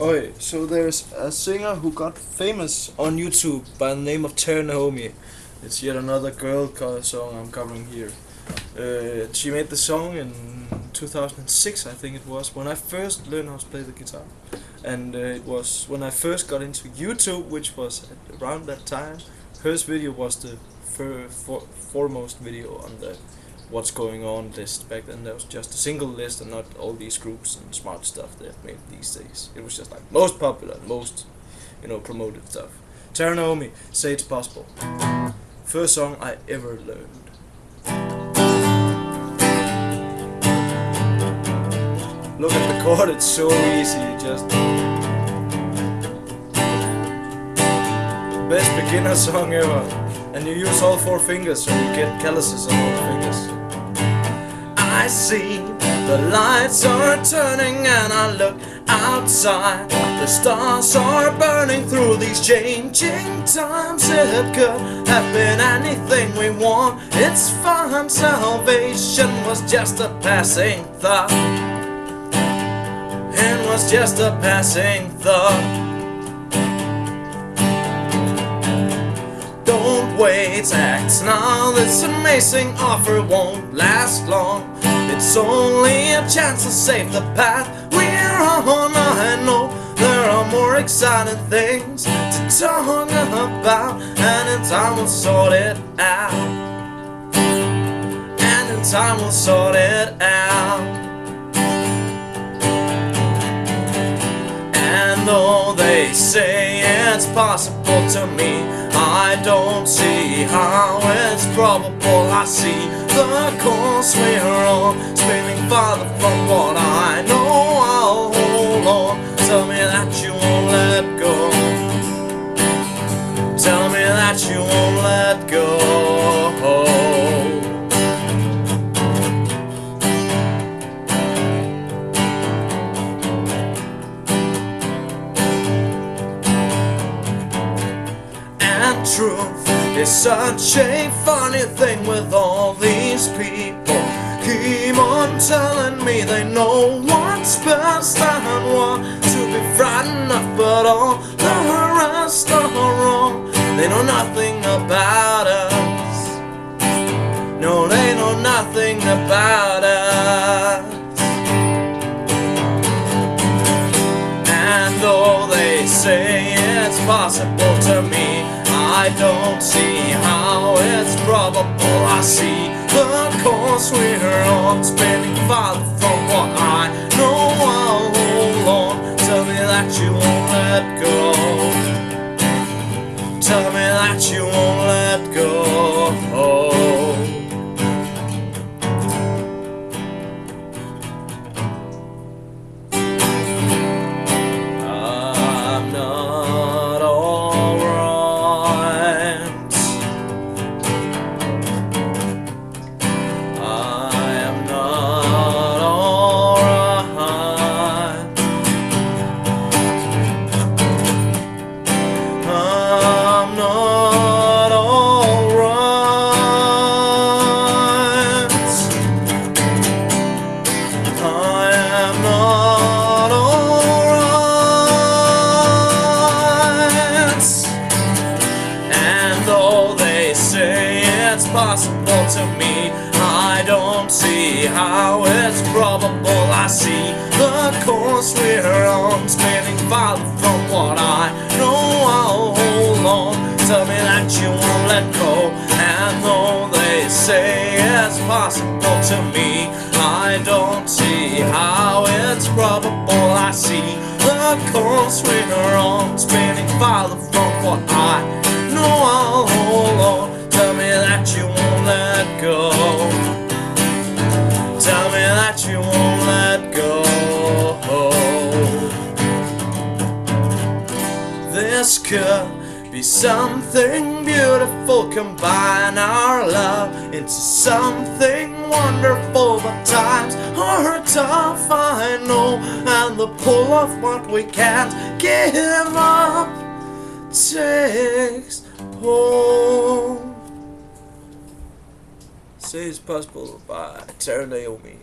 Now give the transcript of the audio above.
Okay, so there's a singer who got famous on YouTube by the name of Tara Naomi. It's yet another girl song I'm covering here. She made the song in 2006, I think it was, when I first learned how to play the guitar. And it was when I first got into YouTube, which was around that time. Her video was the foremost video on the What's Going On list. Back then there was just a single list and not all these groups and smart stuff they've made these days. It was just like most popular, most promoted stuff. Tara Naomi, Say It's Possible. First song I ever learned. Look at the chord, it's so easy, just best beginner song ever. And you use all four fingers so you get calluses on all the fingers. I see the lights are turning and I look outside. The stars are burning through these changing times. It could have been anything we want. It's fine, salvation was just a passing thought. It was just a passing thought. Don't wait, act now. This amazing offer won't last long. It's only a chance to save the path we're on. I know there are more exciting things to talk about, and in time we'll sort it out. And in time we'll sort it out. And though they say it's possible to me, I don't see how it's probable. I see the course we're on, spinning farther from what I know. I'll hold on. Tell me that you won't let go. Tell me that you won't let go. Truth is such a funny thing with all these people. Keep on telling me they know what's best and want to be frightened of, but all the rest are wrong. They know nothing about us. No, they know nothing about us. And though they say it's possible to me, I don't see how it's probable. I see the course we're on, spinning farther from what I know. I'll hold on. Tell me that you won't let go. Tell me that you won't let go. Possible to me, I don't see how it's probable. I see the course we're on, spinning farther from what I know. I'll hold on. Tell me that you won't let go. And though they say it's possible to me, I don't see how it's probable. I see the course we're on, spinning farther from what I know. I'll hold on. Tell me that you won't let go. Tell me that you won't let go. This could be something beautiful. Combine our love into something wonderful. But times are tough, I know, and the pull of what we can't give up takes hold. Say It's Possible by Tara Naomi.